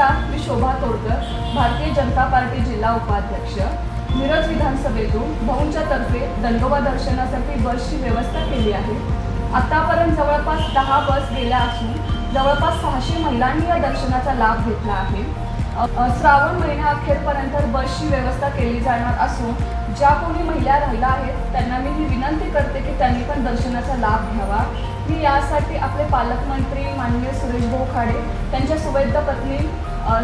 नमस्कार, मी शोभा तोडकर, भारतीय जनता पार्टी जिल्हा उपाध्यक्ष। मिरज विधानसभेतून भाऊंच्या तर्फे दंडोबा दर्शनासाठी बसची व्यवस्था केली आहे। आतापर्यंत जवळपास 10 बस गेल्या असून जवळपास 600 महिलांनी या दर्शनाचा लाभ घेतला आहे। श्रावण महिन्याअखेरपर्यंत बसची व्यवस्था केली जाणार असून ज्या कोणी महिला राहिल्या आहेत त्यांना मी ही विनंती करते की त्यांनी पण दर्शनाचा लाभ घ्यावा। मी यासाठी आपले पालकमंत्री माननीय सुरेश भाऊ खाडे, त्यांच्या सुवैध पत्नी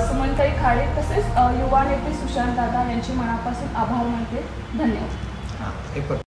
सुमनताई खाडे तसेच युवा नेते सुशांत दादा यांचे मनापासून आभार मानते। धन्यवाद।